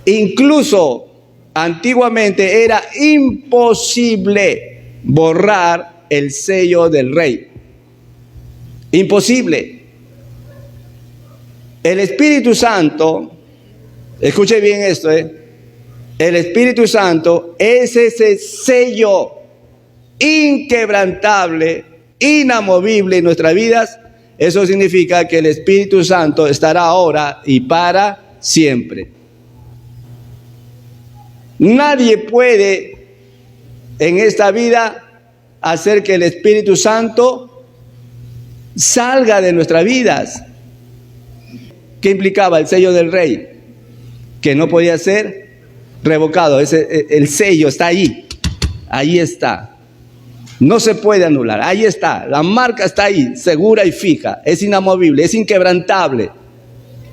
Incluso antiguamente era imposible borrar el sello del rey. Imposible. El Espíritu Santo, escuche bien esto, el Espíritu Santo es ese sello inquebrantable, inamovible en nuestras vidas. Eso significa que el Espíritu Santo estará ahora y para siempre. Nadie puede en esta vida hacer que el Espíritu Santo salga de nuestras vidas. ¿Qué implicaba el sello del rey? Que no podía ser revocado. El sello está allí. Ahí está. No se puede anular. Ahí está. La marca está ahí, segura y fija. Es inamovible, es inquebrantable.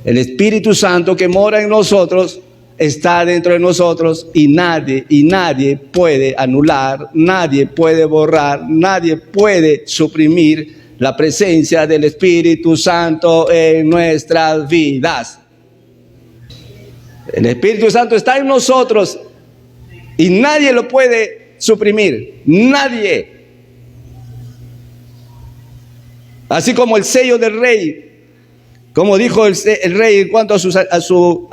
El Espíritu Santo que mora en nosotros está dentro de nosotros y nadie puede anular, nadie puede borrar, nadie puede suprimir la presencia del Espíritu Santo en nuestras vidas. El Espíritu Santo está en nosotros y nadie lo puede suprimir, nadie. Así como el sello del rey, como dijo el rey en cuanto a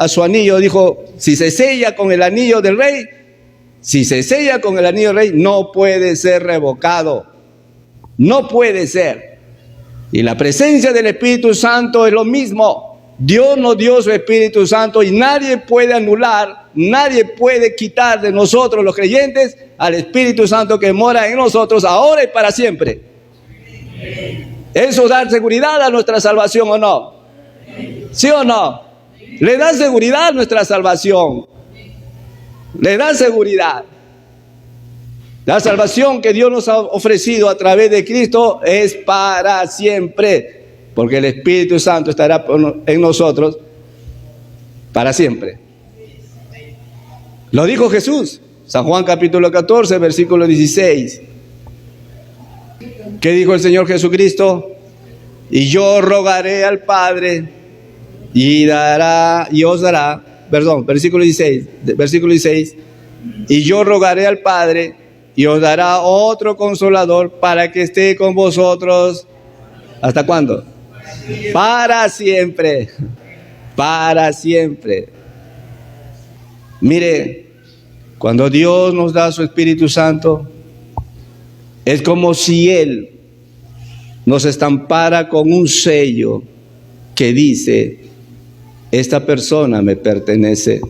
su anillo, dijo, si se sella con el anillo del rey, no puede ser revocado, no puede ser. Y la presencia del Espíritu Santo es lo mismo. Dios nos dio su Espíritu Santo y nadie puede anular, nadie puede quitar de nosotros los creyentes al Espíritu Santo que mora en nosotros ahora y para siempre. ¿Eso da seguridad a nuestra salvación o no? ¿Sí o no? Le da seguridad a nuestra salvación. Le da seguridad. La salvación que Dios nos ha ofrecido a través de Cristo es para siempre, porque el Espíritu Santo estará en nosotros para siempre. Lo dijo Jesús, San Juan capítulo 14, versículo 16. ¿Qué dijo el Señor Jesucristo? Y yo rogaré al Padre y os dará, versículo 16, y yo rogaré al Padre y os dará otro consolador para que esté con vosotros. ¿Hasta cuándo? Para siempre. Para siempre. Mire, cuando Dios nos da su Espíritu Santo, es como si Él nos estampara con un sello que dice, esta persona me pertenece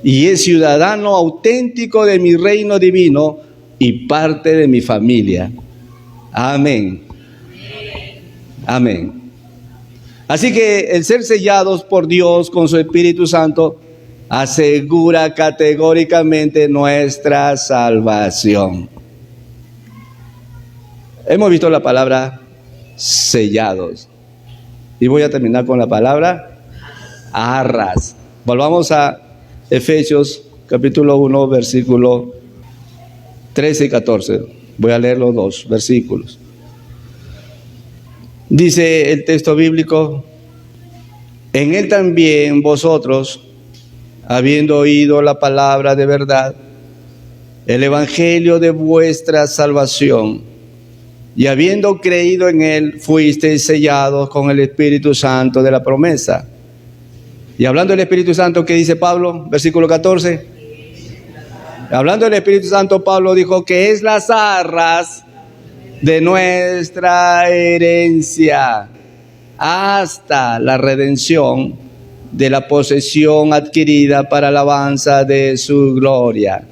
y es ciudadano auténtico de mi reino divino y parte de mi familia. Amén. Amén. Así que el ser sellados por Dios con su Espíritu Santo asegura categóricamente nuestra salvación. Hemos visto la palabra sellados y voy a terminar con la palabra arras. Volvamos a Efesios capítulo 1 versículo 13 y 14. Voy a leer los dos versículos. Dice el texto bíblico, en él también vosotros, habiendo oído la palabra de verdad, el evangelio de vuestra salvación, y habiendo creído en él, fuisteis sellados con el Espíritu Santo de la promesa. Y hablando del Espíritu Santo, ¿qué dice Pablo? Versículo 14. Hablando del Espíritu Santo, Pablo dijo que es las arras de nuestra herencia hasta la redención de la posesión adquirida para alabanza de su gloria.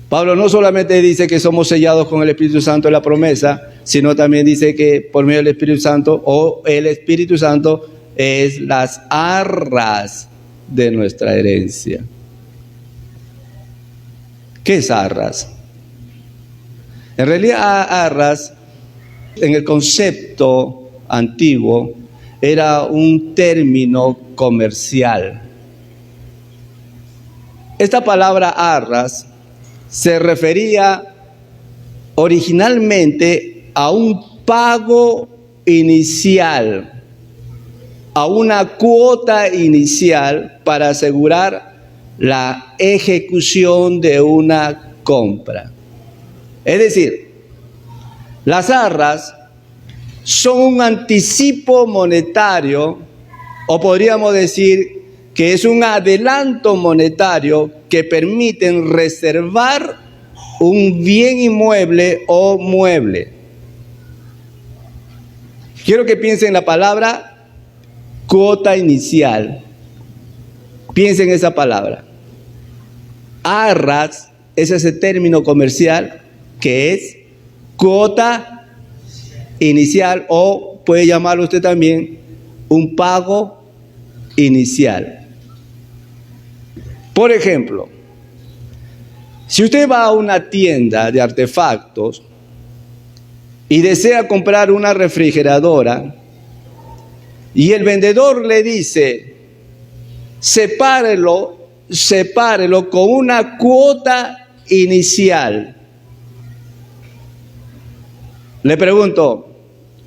Pablo no solamente dice que somos sellados con el Espíritu Santo de la promesa, sino también dice que por medio del Espíritu Santo, o el Espíritu Santo es las arras de nuestra herencia. ¿Qué es arras? En realidad, arras, en el concepto antiguo, era un término comercial. Esta palabra arras se refería originalmente a un pago inicial, a una cuota inicial para asegurar la ejecución de una compra. Es decir, las arras son un anticipo monetario, o podríamos decir que es un adelanto monetario que permiten reservar un bien inmueble o mueble. Quiero que piensen en la palabra cuota inicial. Piensen en esa palabra. Arras es ese término comercial que es cuota inicial, o puede llamarlo usted también un pago inicial. Por ejemplo, si usted va a una tienda de artefactos y desea comprar una refrigeradora y el vendedor le dice, sepárelo con una cuota inicial. Le pregunto,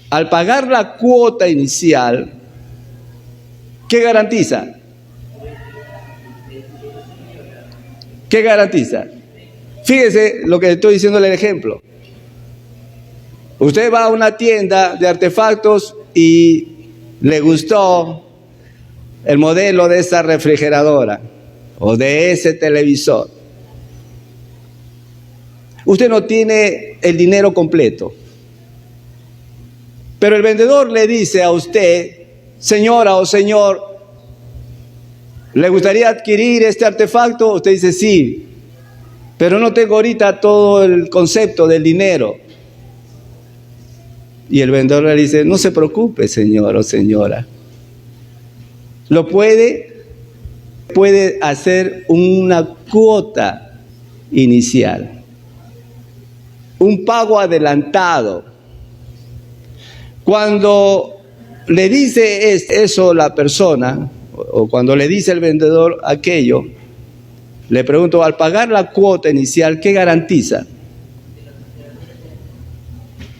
al pagar la cuota inicial, ¿qué garantiza? ¿Qué garantiza? Fíjese lo que estoy diciendo en el ejemplo. Usted va a una tienda de artefactos y le gustó el modelo de esa refrigeradora o de ese televisor. Usted no tiene el dinero completo, pero el vendedor le dice a usted, señora o señor, ¿le gustaría adquirir este artefacto? Usted dice sí, pero no tengo ahorita todo el concepto del dinero. Y el vendedor le dice, no se preocupe, señor o señora. Lo puede hacer una cuota inicial, un pago adelantado. Cuando le dice eso la persona, o cuando le dice el vendedor aquello, le pregunto, al pagar la cuota inicial, ¿qué garantiza?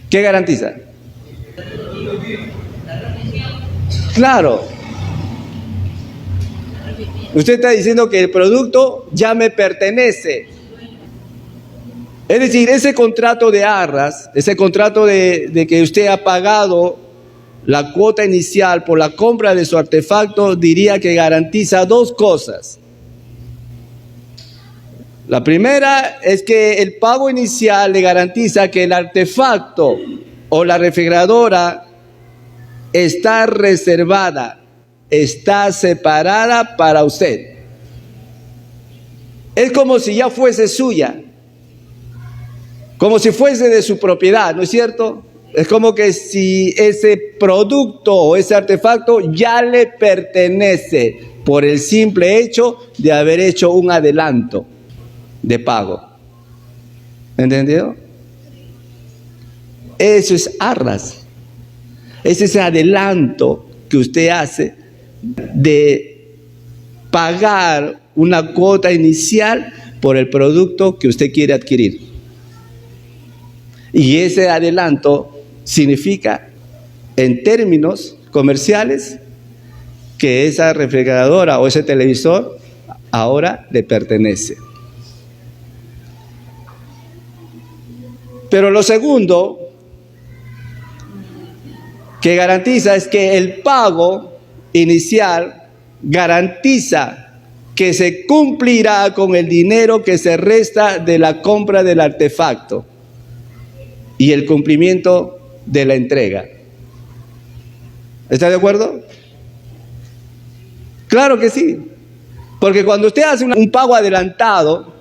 ¿Qué garantiza? Claro. Usted está diciendo que el producto ya me pertenece. Es decir, ese contrato de arras, ese contrato de que usted ha pagado la cuota inicial por la compra de su artefacto, diría que garantiza dos cosas. La primera es que el pago inicial le garantiza que el artefacto o la refrigeradora está reservada, está separada para usted. Es como si ya fuese suya, como si fuese de su propiedad, ¿no es cierto? Es como que si ese producto o ese artefacto ya le pertenece por el simple hecho de haber hecho un adelanto de pago. ¿Entendido? Eso es arras. Es ese adelanto que usted hace de pagar una cuota inicial por el producto que usted quiere adquirir. Y ese adelanto significa, en términos comerciales, que esa refrigeradora o ese televisor ahora le pertenece. Pero lo segundo que garantiza es que el pago inicial garantiza que se cumplirá con el dinero que se resta de la compra del artefacto y el cumplimiento de la entrega. ¿Está de acuerdo? Claro que sí, porque cuando usted hace un pago adelantado,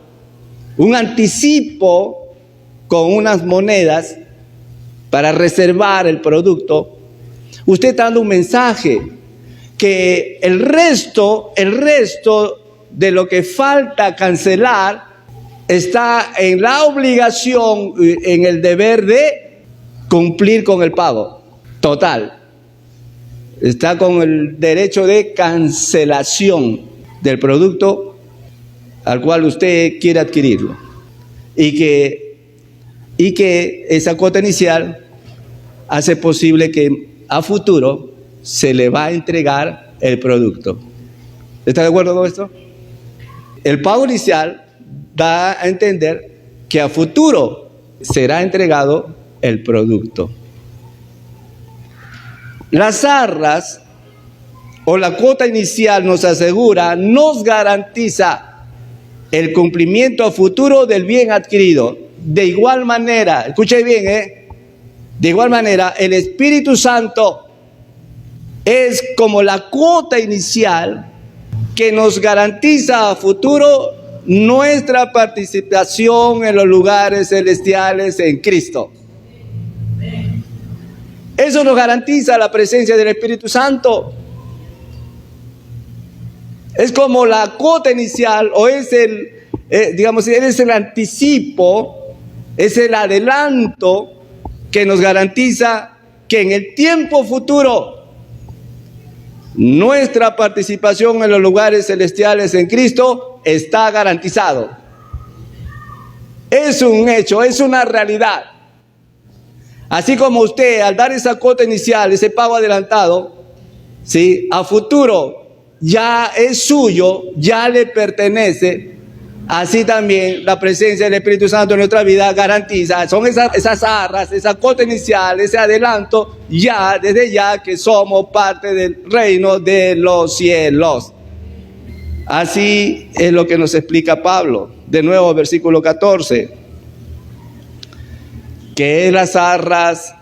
un anticipo con unas monedas para reservar el producto, usted está dando un mensaje que el resto de lo que falta cancelar está en la obligación, en el deber de cumplir con el pago total. Está con el derecho de cancelación del producto al cual usted quiere adquirirlo. y que esa cuota inicial hace posible que a futuro se le va a entregar el producto. ¿Está de acuerdo con esto? El pago inicial da a entender que a futuro será entregado el producto. Las arras o la cuota inicial nos asegura, nos garantiza el cumplimiento a futuro del bien adquirido. De igual manera, escuche bien, de igual manera, el Espíritu Santo es como la cuota inicial que nos garantiza a futuro nuestra participación en los lugares celestiales en Cristo. Eso nos garantiza la presencia del Espíritu Santo. Es como la cuota inicial, o es es el anticipo, es el adelanto que nos garantiza que en el tiempo futuro nuestra participación en los lugares celestiales en Cristo está garantizado. Es un hecho, es una realidad. Así como usted al dar esa cuota inicial, ese pago adelantado, ¿sí?, a futuro ya es suyo, ya le pertenece. Así también la presencia del Espíritu Santo en nuestra vida garantiza, son esas arras, esa cuota inicial, ese adelanto, ya, desde ya que somos parte del reino de los cielos. Así es lo que nos explica Pablo. De nuevo, versículo 14. Que es las arras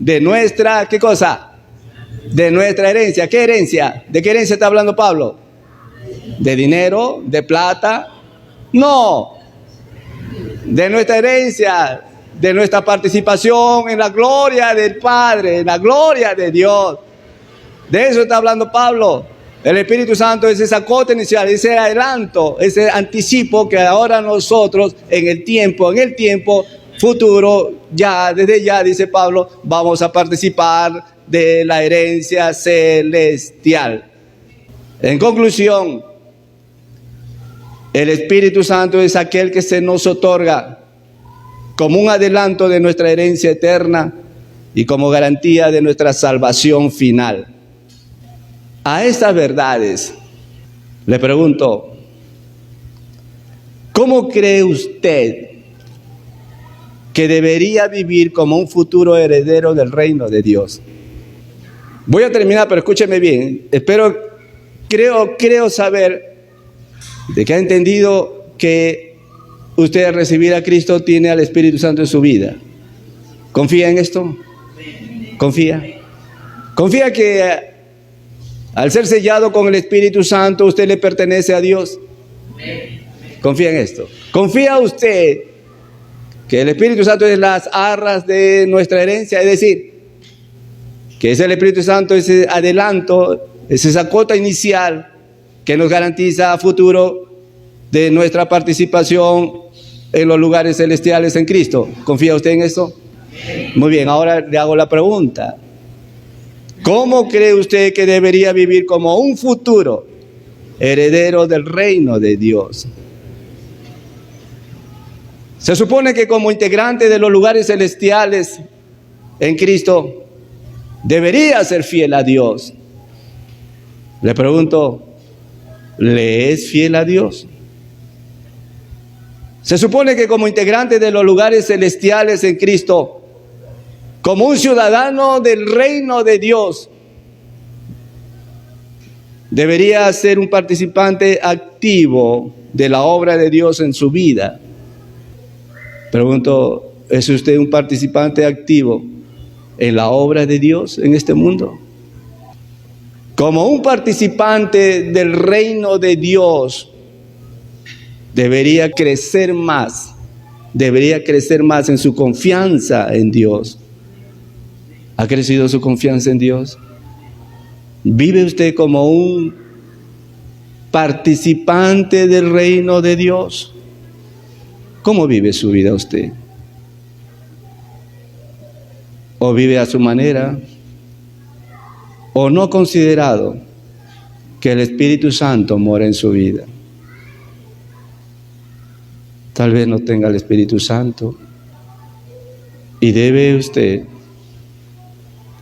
de nuestra, ¿qué cosa? De nuestra herencia. ¿Qué herencia? ¿De qué herencia está hablando Pablo? ¿De dinero? ¿De plata? No, de nuestra herencia, de nuestra participación en la gloria del Padre, en la gloria de Dios. De eso está hablando Pablo. El Espíritu Santo es esa cuota inicial, ese adelanto, ese anticipo que ahora nosotros en el tiempo futuro, ya desde ya, dice Pablo, vamos a participar de la herencia celestial. En conclusión, el Espíritu Santo es aquel que se nos otorga como un adelanto de nuestra herencia eterna y como garantía de nuestra salvación final. A estas verdades le pregunto, ¿cómo cree usted que debería vivir como un futuro heredero del reino de Dios? Voy a terminar, pero escúcheme bien. Creo saber de que ha entendido que usted al recibir a Cristo tiene al Espíritu Santo en su vida. ¿Confía en esto? ¿Confía? ¿Confía que al ser sellado con el Espíritu Santo usted le pertenece a Dios? ¿Confía en esto? ¿Confía usted que el Espíritu Santo es las arras de nuestra herencia? Es decir, que es el Espíritu Santo, ese adelanto, es esa cuota inicial que nos garantiza a futuro de nuestra participación en los lugares celestiales en Cristo. ¿Confía usted en eso? Muy bien, ahora le hago la pregunta. ¿Cómo cree usted que debería vivir como un futuro heredero del reino de Dios? Se supone que como integrante de los lugares celestiales en Cristo debería ser fiel a Dios. Le pregunto, ¿le es fiel a Dios? Se supone que como integrante de los lugares celestiales en Cristo, como un ciudadano del reino de Dios, debería ser un participante activo de la obra de Dios en su vida. Pregunto, ¿es usted un participante activo en la obra de Dios en este mundo? Como un participante del reino de Dios, debería crecer más en su confianza en Dios. ¿Ha crecido su confianza en Dios? ¿Vive usted como un participante del reino de Dios? ¿Cómo vive su vida usted? ¿O vive a su manera? ¿O no ha considerado que el Espíritu Santo mora en su vida? Tal vez no tenga el Espíritu Santo y debe usted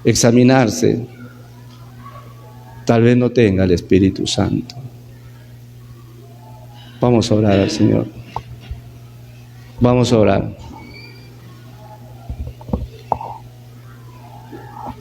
examinarse. Tal vez no tenga el Espíritu Santo. Vamos a orar al Señor. Vamos a orar.